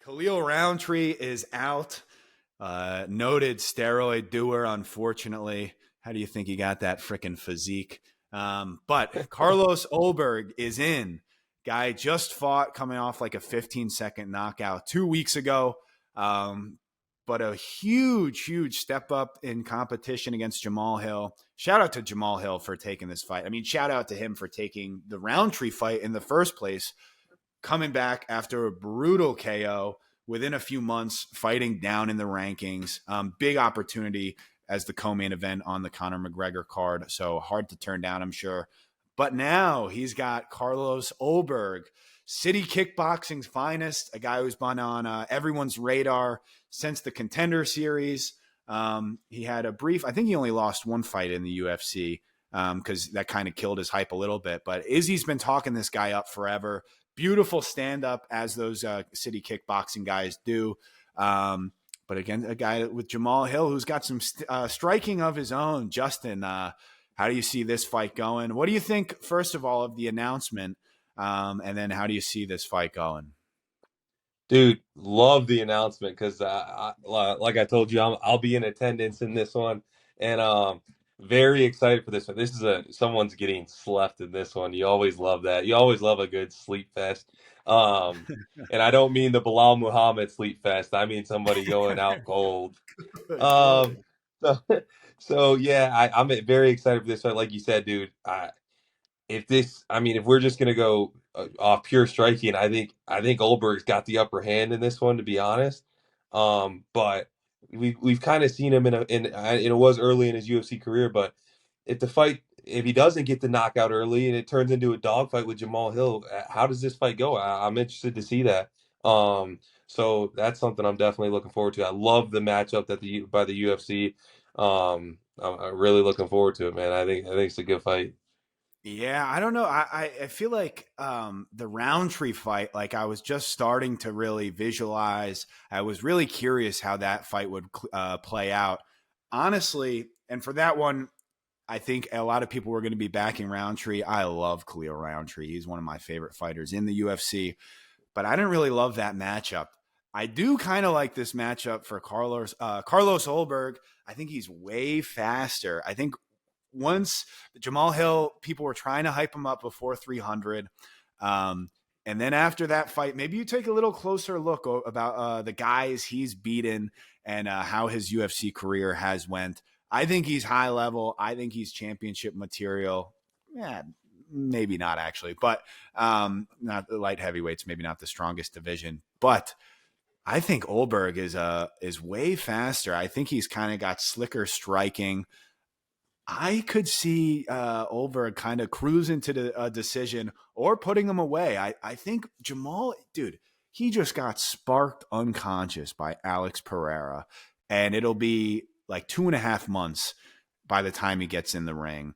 Khalil Roundtree is out. Noted steroid doer, unfortunately. How do you think he got that freaking physique? But Carlos Ulberg is in. Guy just fought coming off like a 15-second knockout 2 weeks ago. But a huge step up in competition against Jahmal Hill. Shout out to Jahmal Hill for taking this fight. I mean, shout out to him for taking the Roundtree fight in the first place, coming back after a brutal KO within a few months, fighting down in the rankings. Big opportunity as the co-main event on the Conor McGregor card. So hard to turn down, I'm sure. But now he's got Carlos Ulberg, city kickboxing's finest, a guy who's been on everyone's radar since the Contender Series. He had a brief, I think he only lost one fight in the UFC because that kind of killed his hype a little bit. But Izzy's been talking this guy up forever. Beautiful stand-up, as those city kickboxing guys do. But again, a guy with Jahmal Hill who's got some striking of his own. Justin, how do you see this fight going? What do you think, first of all, of the announcement? And then how do you see this fight going? Dude, love the announcement because, like I told you, I'll be in attendance in this one, and very excited for this one. This is someone's getting slept in this one. You always love that. You always love a good sleep fest. And I don't mean the Bilal Muhammad sleep fest. I mean somebody going out cold. Um, so, so yeah, I'm very excited for this fight. Like you said, dude, if we're just gonna go off pure striking, I think Goldberg's got the upper hand in this one, to be honest. But we've kind of seen him and it was early in his UFC career, but if he doesn't get the knockout early and it turns into a dogfight with Jahmal Hill, how does this fight go? I'm interested to see that. So that's something I'm definitely looking forward to. I love the matchup by the UFC. I'm really looking forward to it, man. I think it's a good fight. Yeah, I don't know. I feel like the Roundtree fight, like I was just starting to really visualize. I was really curious how that fight would play out. Honestly, and for that one, I think a lot of people were going to be backing Roundtree. I love Khalil Roundtree. He's one of my favorite fighters in the UFC, but I didn't really love that matchup. I do kind of like this matchup for Carlos Ulberg. I think he's way faster. I think once Jahmal Hill, people were trying to hype him up before 300. And then after that fight, maybe you take a little closer look about the guys he's beaten and how his UFC career has went. I think he's high level. I think he's championship material. Yeah, maybe not actually, but not the light heavyweights, maybe not the strongest division. But I think Ulberg is way faster. I think he's kind of got slicker striking. I could see Ulberg kind of cruising to the decision or putting him away. I think Jahmal, dude, he just got sparked unconscious by Alex Pereira, and it'll be like 2.5 months by the time he gets in the ring.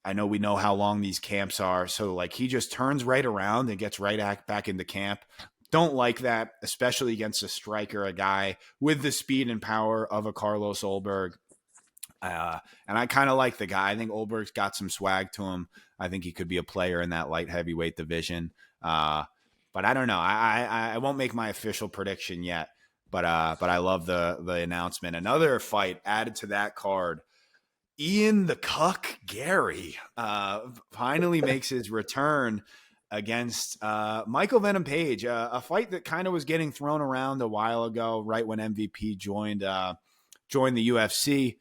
I know we know how long these camps are, so like he just turns right around and gets right back into camp. Don't like that, especially against a striker, a guy with the speed and power of a Carlos Ulberg. And I kind of like the guy. I think Ulberg's got some swag to him. I think he could be a player in that light heavyweight division. But I don't know. I won't make my official prediction yet. But I love the announcement. Another fight added to that card. Ian the Cuck Garry finally makes his return against Michael Venom Page, a fight that kind of was getting thrown around a while ago, right when MVP joined the UFC.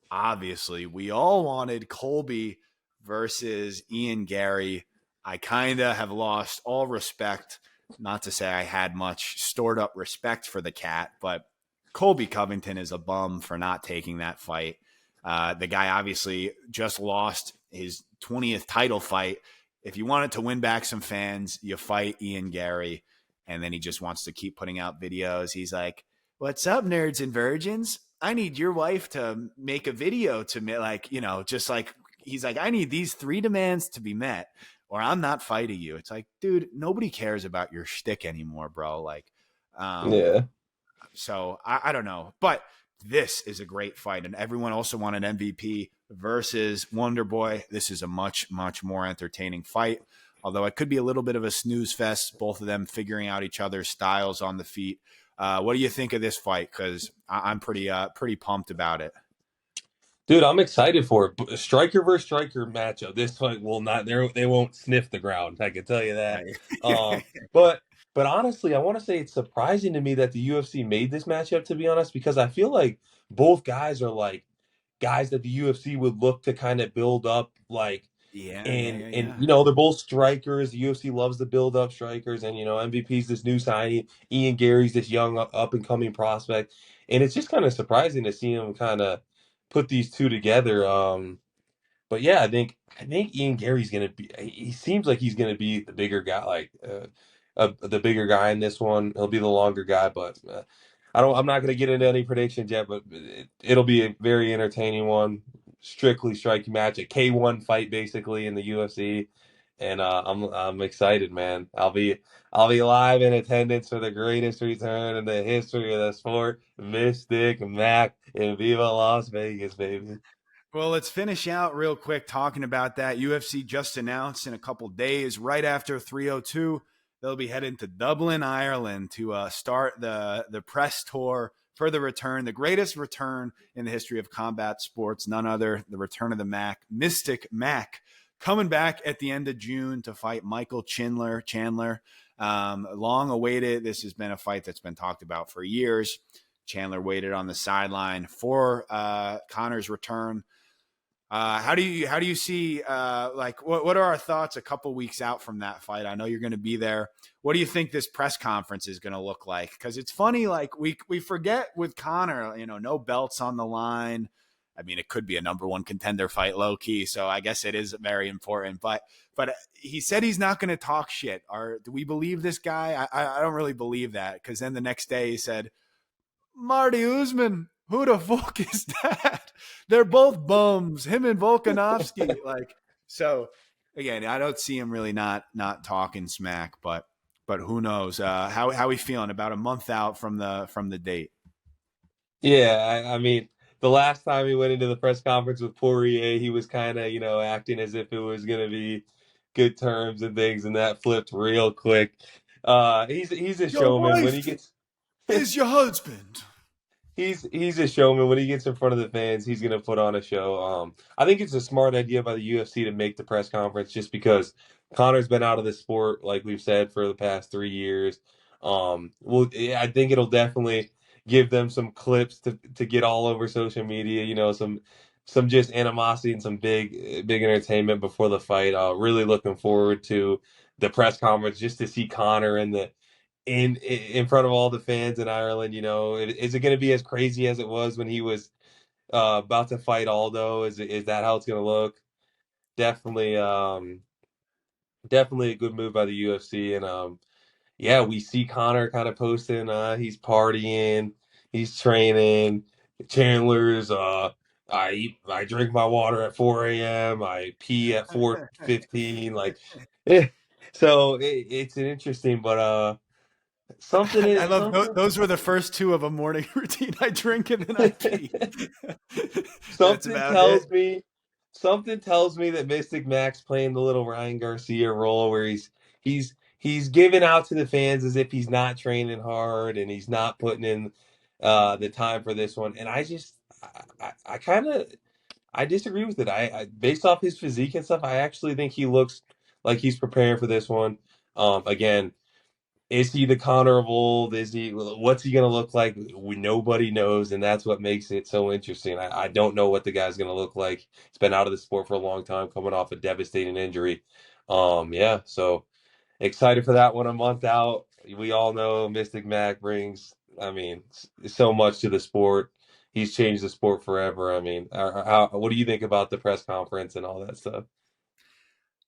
Obviously, we all wanted Colby versus Ian Garry. I kind of have lost all respect, not to say I had much stored up respect for the cat, but Colby Covington is a bum for not taking that fight. The guy obviously just lost his 20th title fight. If you wanted to win back some fans, you fight Ian Garry, and then he just wants to keep putting out videos. He's like, "What's up, nerds and virgins? I need your wife to make a video to me." Like, just like, he's like, "I need these 3 demands to be met or I'm not fighting you." It's like, dude, nobody cares about your shtick anymore, bro. Like, Yeah. so I don't know, but this is a great fight. And everyone also wanted MVP versus Wonder Boy. This is a much, much more entertaining fight although it could be a little bit of a snooze fest, both of them figuring out each other's styles on the feet. What do you think of this fight? Because I'm pretty pumped about it. Dude, I'm excited for it. Striker versus striker matchup. This fight will not. They won't sniff the ground. I can tell you that. Um, but but honestly, I want to say it's surprising to me that the UFC made this matchup. To be honest, because I feel like both guys are like guys that the UFC would look to kind of build up, like Yeah, yeah, and yeah, and yeah. you know they're both strikers. The UFC loves to build up strikers, and MVP's this new signing. Ian Gary's this young up and coming prospect, and it's just kind of surprising to see him kind of put these two together. But yeah, I think Ian Gary's gonna be. He seems like he's gonna be the bigger guy, like the bigger guy in this one. He'll be the longer guy, but I don't. I'm not gonna get into any predictions yet, but it'll be a very entertaining one. Strictly striking match, a K1 fight basically in the UFC, and I'm excited, man. I'll be live in attendance for the greatest return in the history of the sport, Mystic Mac in Viva Las Vegas, baby. Well, let's finish out real quick talking about that. UFC just announced in a couple days, right after 302, they'll be heading to Dublin, Ireland to start the press tour for the return, the greatest return in the history of combat sports, none other, the return of the Mac, Mystic Mac, coming back at the end of June to fight Michael Chandler. Long awaited. This has been a fight that's been talked about for years. Chandler waited on the sideline for Conor's return. How do you see like what are our thoughts a couple weeks out from that fight? I know you're going to be there. What do you think this press conference is going to look like? Because it's funny, like we forget with Conor, no belts on the line. I mean, it could be a number one contender fight, low key. So I guess it is very important. But he said he's not going to talk shit. Do we believe this guy? I don't really believe that, because then the next day he said, Marty Usman, who the fuck is that? They're both bums. Him and Volkanovski. Like, so again, I don't see him really not talking smack, but who knows? How we feeling about a month out from the date? Yeah, I mean, the last time he went into the press conference with Poirier, he was kind of, acting as if it was going to be good terms and things, and that flipped real quick. He's a Your showman when he wife gets is your husband. he's a showman when he gets in front of the fans. He's gonna put on a show. I think it's a smart idea by the UFC to make the press conference just because Conor's been out of the sport, like we've said, for the past 3 years. Well, yeah, I think it'll definitely give them some clips to get all over social media. Some just animosity and some big entertainment before the fight. Really looking forward to the press conference just to see Conor and the in front of all the fans in Ireland. Is it going to be as crazy as it was when he was about to fight Aldo? Is that how it's going to look? Definitely, definitely a good move by the UFC. And yeah, we see Conor kind of posting. He's partying, he's training. Chandler's. I drink my water at 4 a.m. I pee at 4:15. Like, so it's an interesting, but something I is love something. those were the first two of a morning routine. I drink and then I pee. That's Something about it. tells me, something tells me that Mystic Max playing the little Ryan Garcia role where he's giving out to the fans as if he's not training hard and he's not putting in the time for this one. And I kind of I disagree with it. I based off his physique and stuff, I actually think he looks like he's preparing for this one. Again, is he the Connor of old? What's he gonna look like? Nobody knows, and that's what makes it so interesting. I don't know what the guy's gonna look like. He's been out of the sport for a long time, coming off a devastating injury. Yeah, so excited for that one a month out. We all know Mystic Mac brings, I mean, so much to the sport. He's changed the sport forever. I mean, what do you think about the press conference and all that stuff?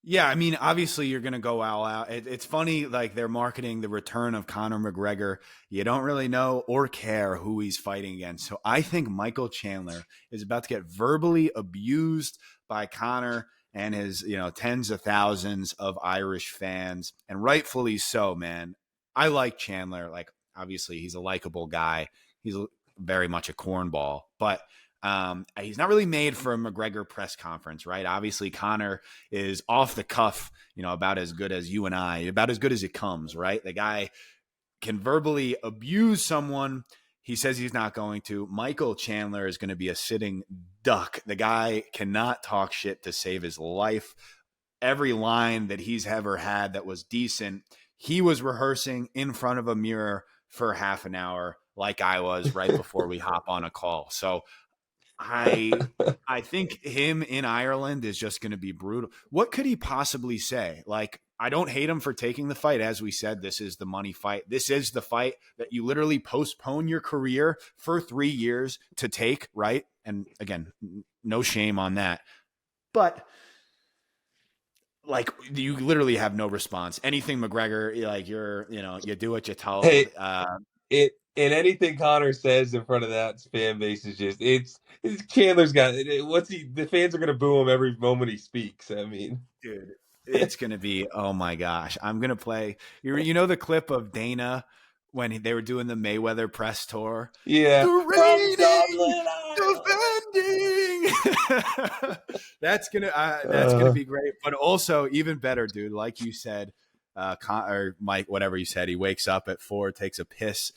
Yeah, I mean, obviously you're going to go all out. It's funny, like they're marketing the return of Conor McGregor. You don't really know or care who he's fighting against. So I think Michael Chandler is about to get verbally abused by Conor and his, tens of thousands of Irish fans, and rightfully so, man. I like Chandler. Like, obviously, he's a likable guy. He's very much a cornball, but He's not really made for a McGregor press conference, right? Obviously, Conor is off the cuff, about as good as you and I, about as good as it comes, right? The guy can verbally abuse someone. He says he's not going to. Michael Chandler is going to be a sitting duck. The guy cannot talk shit to save his life. Every line that he's ever had that was decent, he was rehearsing in front of a mirror for half an hour, like I was right before we hop on a call. So I think him in Ireland is just going to be brutal. What could he possibly say? Like, I don't hate him for taking the fight. As we said, this is the money fight. This is the fight that you literally postpone your career for 3 years to take, right? And again, no shame on that. But like, you literally have no response. Anything McGregor, like, you do what you're told. Hey, and anything Conor says in front of that fan base is just it's Chandler's got the fans are gonna boo him every moment he speaks. I mean, Dude, it's going to be, oh my gosh. I'm going to play. You know the clip of Dana when they were doing the Mayweather press tour? yeah, The reigning, defending. That's gonna be great. But also even better, dude. Like you said, or Mike, whatever you said, he wakes up at 4, takes a piss.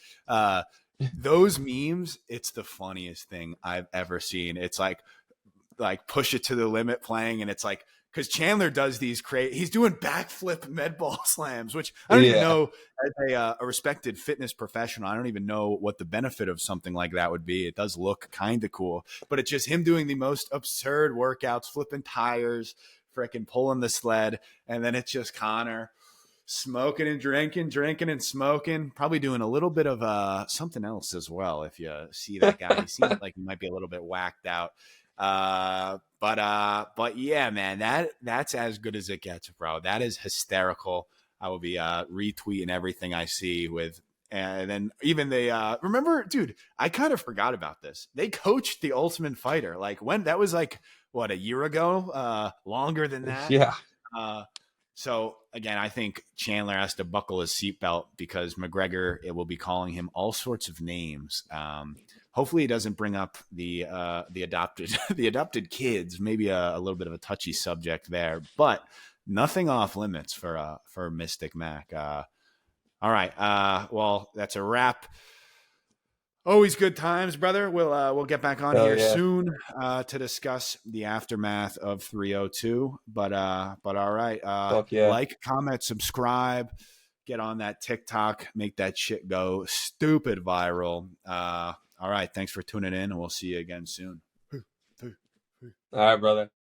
Those memes, it's the funniest thing I've ever seen. It's like push it to the limit playing, and it's like, because Chandler does these he's doing backflip med ball slams, which I don't even know, as a respected fitness professional, I don't even know what the benefit of something like that would be. It does look kind of cool, but it's just him doing the most absurd workouts, flipping tires, freaking pulling the sled, and then it's just Conor smoking and drinking and smoking, probably doing a little bit of something else as well. If you see that guy, he seems like he might be a little bit whacked out. But yeah, man, that's as good as it gets, bro. That is hysterical. I will be retweeting everything I see with, and then even they remember, dude, I kind of forgot about this. They coached the Ultimate Fighter, like, when that was, like, what, a year ago, longer than that. yeah. So again, I think Chandler has to buckle his seatbelt, because McGregor, it will be calling him all sorts of names. Hopefully, he doesn't bring up the adopted the adopted kids. Maybe a little bit of a touchy subject there, but nothing off limits for Mystic Mac. All right, well, that's a wrap. Always good times, brother. We'll get back on here soon to discuss the aftermath of 302. But all right, like, comment, subscribe, get on that TikTok, make that shit go stupid viral. All right, thanks for tuning in, and we'll see you again soon. All right, brother.